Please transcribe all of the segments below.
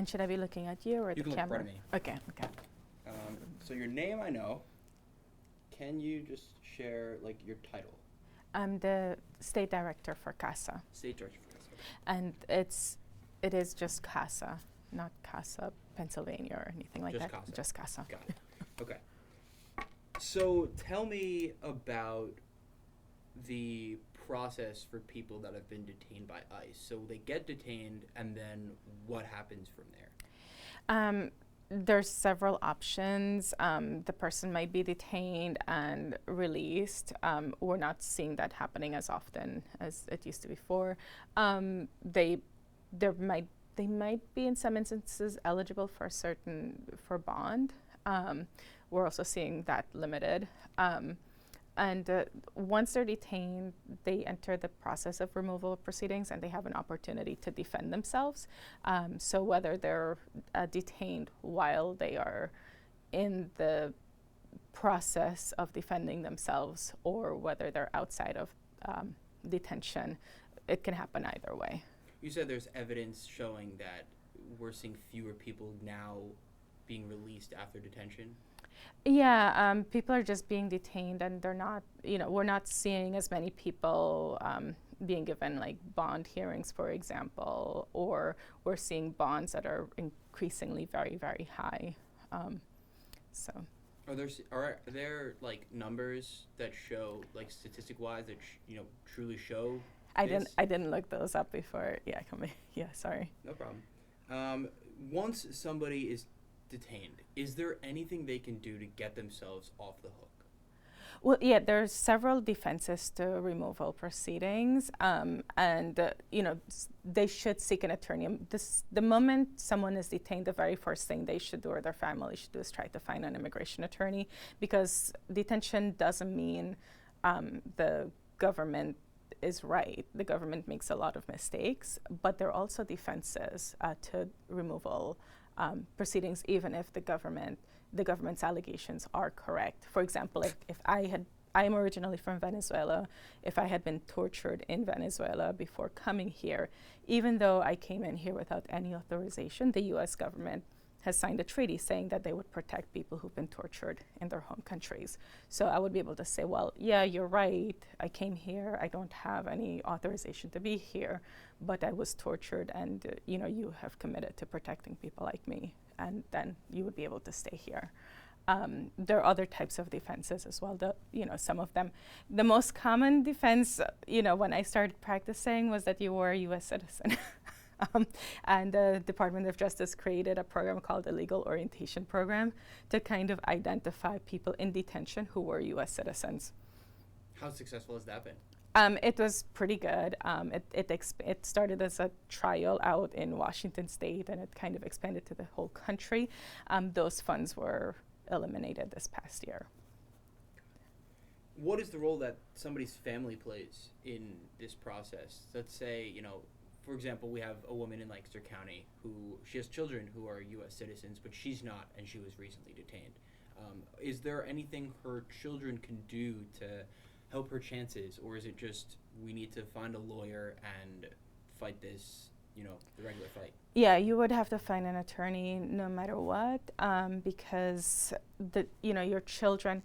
And should I be looking at you or You the can look camera? right at me. Okay, okay. So your name I know. Can you just share like your title? I'm the state director for CASA, State director for this. Okay. and it is just CASA, not CASA Pennsylvania or anything like Just that. CASA. Just CASA. Got it. Okay. So tell me about the process for people that have been detained by ICE. So they get detained, and then what happens from there? There's several options. The person might be detained and released. We're not seeing that happening as often as it used to before. They might be in some instances eligible for bond. We're also seeing that limited. And once they're detained, they enter the process of removal proceedings and they have an opportunity to defend themselves. So whether they're detained while they are in the process of defending themselves or whether they're outside of detention, it can happen either way. You said there's evidence showing that we're seeing fewer people now being released after detention. Yeah, people are just being detained and they're not, we're not seeing as many people being given like bond hearings, for example, or we're seeing bonds that are increasingly very, very high. So. Are there like numbers that show, like statistic-wise, that truly show? I didn't look those up before. Yeah, sorry. No problem. Once somebody is detained, is there anything they can do to get themselves off the hook? Well, yeah, there's several defenses to removal proceedings, they should seek an attorney. The moment someone is detained, the very first thing they should do or their family should do is try to find an immigration attorney, because detention doesn't mean the government is right. The government makes a lot of mistakes, but there are also defenses to removal proceedings, even if the government's allegations are correct. For example, if I am originally from Venezuela. If I had been tortured in Venezuela before coming here, even though I came in here without any authorization, the U.S. government has signed a treaty saying that they would protect people who've been tortured in their home countries. So I would be able to say, well, yeah, you're right. I came here. I don't have any authorization to be here, but I was tortured, and you have committed to protecting people like me, and then you would be able to stay here. There are other types of defenses as well. Some of them, the most common defense, when I started practicing, was that you were a U.S. citizen. And the Department of Justice created a program called the Legal Orientation Program to kind of identify people in detention who were U.S. citizens. How successful has that been? It was pretty good. It started as a trial out in Washington State, and it kind of expanded to the whole country. Those funds were eliminated this past year. What is the role that somebody's family plays in this process? Let's say, for example, we have a woman in Lancaster County she has children who are U.S. citizens, but she's not, and she was recently detained. Is there anything her children can do to help her chances, or is it just we need to find a lawyer and fight this, the regular fight? Yeah, you would have to find an attorney no matter what, because your children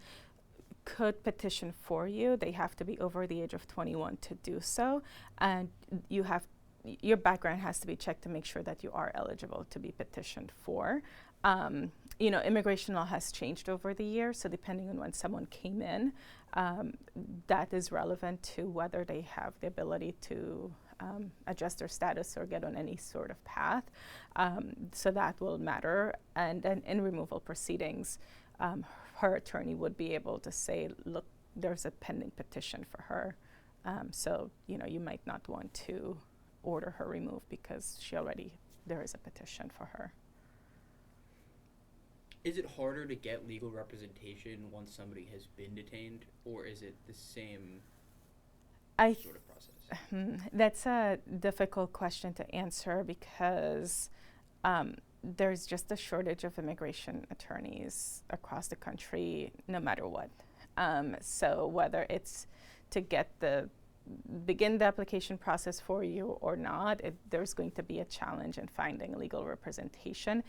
could petition for you. They have to be over the age of 21 to do so, and your background has to be checked to make sure that you are eligible to be petitioned for. Immigration law has changed over the years, so depending on when someone came in, that is relevant to whether they have the ability to adjust their status or get on any sort of path. So that will matter. And then in removal proceedings, her attorney would be able to say, look, there's a pending petition for her. So you might not want to order her removed because there is a petition for her. Is it harder to get legal representation once somebody has been detained, or is it the same sort of process? That's a difficult question to answer because there's just a shortage of immigration attorneys across the country, no matter what. So whether it's to get the begin the application process for you or not, there's going to be a challenge in finding legal representation.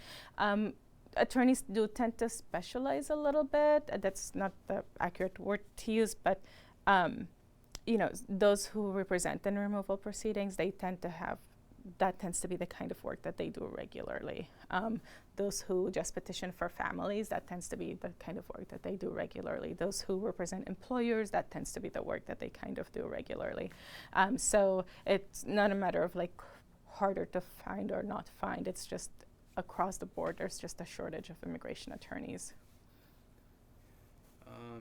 Attorneys do tend to specialize a little bit. That's not the accurate word to use, but those who represent in removal proceedings, they tend to have, that tends to be the kind of work that they do regularly. Those who just petition for families, that tends to be the kind of work that they do regularly. Those who represent employers, that tends to be the work that they kind of do regularly. So it's not a matter of like harder to find or not find. It's just across the board, there's just a shortage of immigration attorneys.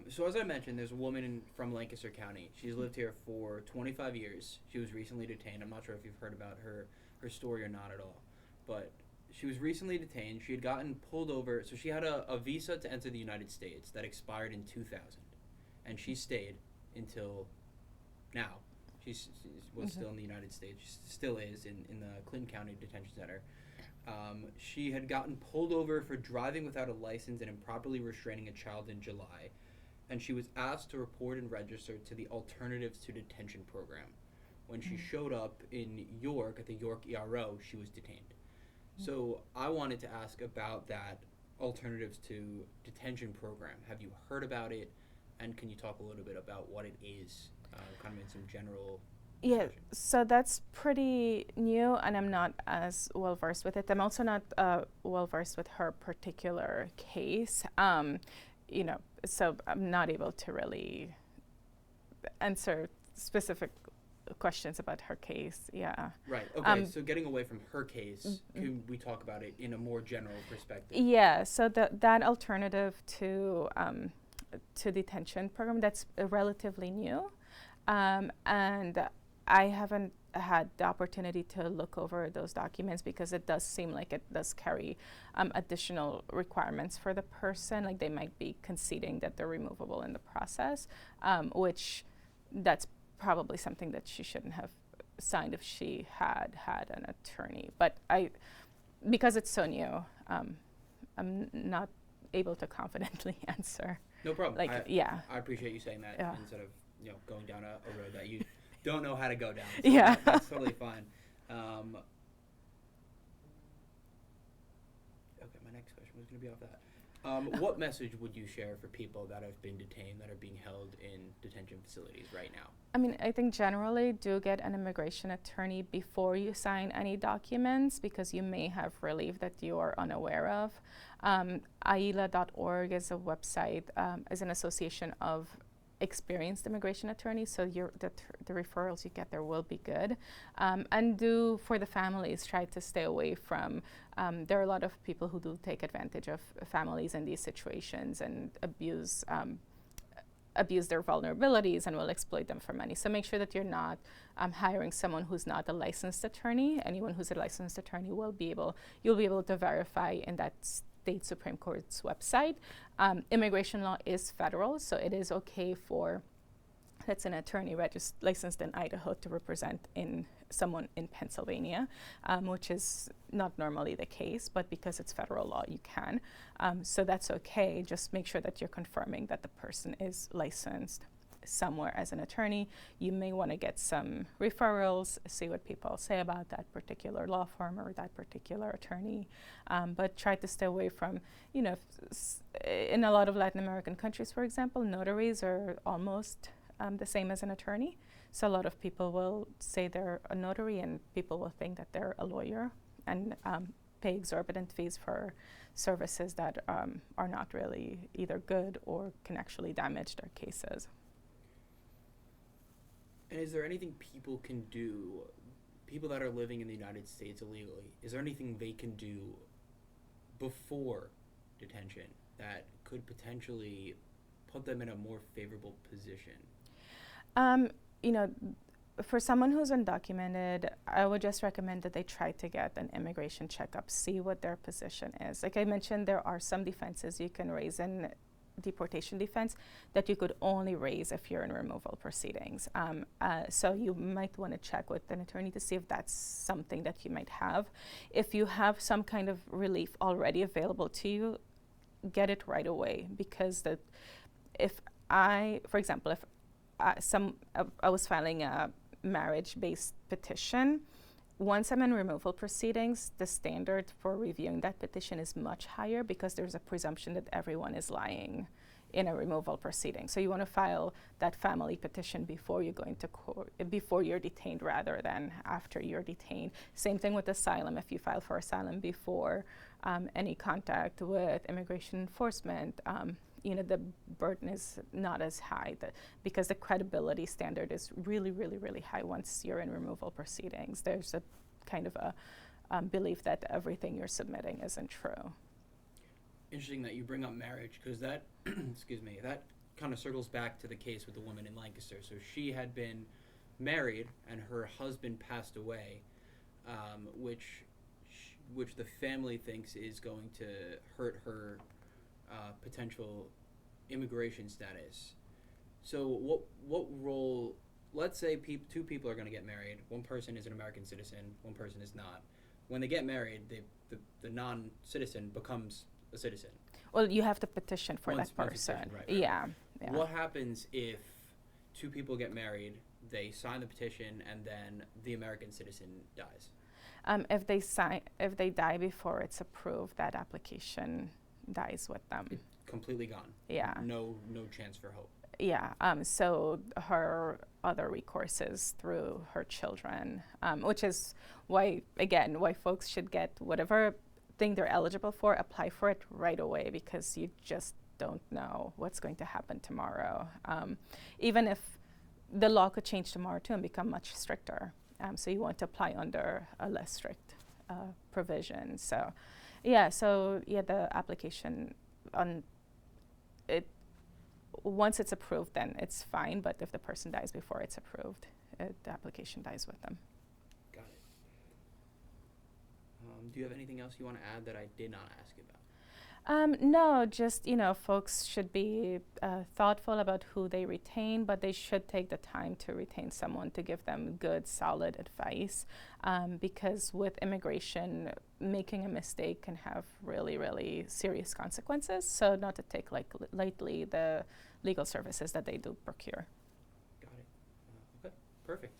So as I mentioned, there's a woman from Lancaster County. She's lived here for 25 years. She was recently detained. I'm not sure if you've heard about her story or not at all. But she was recently detained. She had gotten pulled over. So she had a visa to enter the United States that expired in 2000. And she stayed until now. She was still in the United States. She still is in the Clinton County Detention Center. She had gotten pulled over for driving without a license and improperly restraining a child in July, and she was asked to report and register to the Alternatives to Detention program. When she showed up in York at the York ERO, she was detained. So I wanted to ask about that Alternatives to Detention program. Have you heard about it, and can you talk a little bit about what it is, kind of in some general Yeah, so that's pretty new, and I'm not as well versed with it. I'm also not well versed with her particular case. So I'm not able to really answer specific questions about her case. Yeah. Right. Okay. So getting away from her case, can we talk about it in a more general perspective? Yeah. So that alternative to detention program, that's relatively new, and I haven't had the opportunity to look over those documents because it does seem like it does carry additional requirements for the person. Like they might be conceding that they're removable in the process, which that's probably something that she shouldn't have signed if she had an attorney. But because it's so new, I'm not able to confidently answer. No problem. I appreciate you saying that instead of going down a road that you don't know how to go down. So that's totally fine. Okay, my next question was going to be off that. What message would you share for people that have been detained, that are being held in detention facilities right now? I mean, I think generally do get an immigration attorney before you sign any documents because you may have relief that you are unaware of. AILA.org is a website, is an association of experienced immigration attorneys, so the referrals you get there will be good. And do, for the families, try to stay away from, there are a lot of people who do take advantage of families in these situations and abuse their vulnerabilities and will exploit them for money. So make sure that you're not hiring someone who's not a licensed attorney. Anyone who's a licensed attorney you'll be able to verify in that State Supreme Court's website. Immigration law is federal, so it is okay for, that's an attorney licensed in Idaho to represent someone in Pennsylvania, which is not normally the case, but because it's federal law, you can. So that's okay. Just make sure that you're confirming that the person is licensed somewhere as an attorney. You may want to get some referrals, see what people say about that particular law firm or that particular attorney, but try to stay away from, in a lot of Latin American countries, for example, notaries are almost the same as an attorney. So a lot of people will say they're a notary and people will think that they're a lawyer and pay exorbitant fees for services that are not really either good or can actually damage their cases. And is there anything people can do, people that are living in the United States illegally, is there anything they can do before detention that could potentially put them in a more favorable position? For someone who's undocumented, I would just recommend that they try to get an immigration checkup, see what their position is. Like I mentioned, there are some defenses you can raise in deportation defense that you could only raise if you're in removal proceedings. So you might want to check with an attorney to see if that's something that you might have. If you have some kind of relief already available to you, get it right away, because for example, if I was filing a marriage-based petition. Once I'm in removal proceedings, the standard for reviewing that petition is much higher because there's a presumption that everyone is lying in a removal proceeding. So you want to file that family petition before you go into court, before you're detained rather than after you're detained. Same thing with asylum. If you file for asylum before any contact with immigration enforcement, the burden is not as high because the credibility standard is really, really, really high once you're in removal proceedings. There's a kind of a belief that everything you're submitting isn't true. Interesting that you bring up marriage, because that, excuse me, that kind of circles back to the case with the woman in Lancaster. So she had been married and her husband passed away, which the family thinks is going to hurt her potential immigration status. So what role, let's say two people are going to get married, one person is an American citizen, one person is not. When they get married, the non-citizen becomes a citizen. Well, you have to petition for that person. Petition, right. Yeah. What happens if two people get married, they sign the petition, and then the American citizen dies? If they die before it's approved, that application dies with them. It's completely gone. Yeah. No chance for hope. Yeah. So her other recourse is through her children, which is why folks should get whatever thing they're eligible for, apply for it right away, because you just don't know what's going to happen tomorrow. Even if the law could change tomorrow too and become much stricter. So you want to apply under a less strict provision. So the application on it, once it's approved, then it's fine. But if the person dies before it's approved, the application dies with them. Got it. Do you have anything else you want to add that I did not ask about? No, just, folks should be thoughtful about who they retain, but they should take the time to retain someone to give them good, solid advice, because with immigration, making a mistake can have really, really serious consequences. So not to take lightly the legal services that they do procure. Got it. Okay, perfect.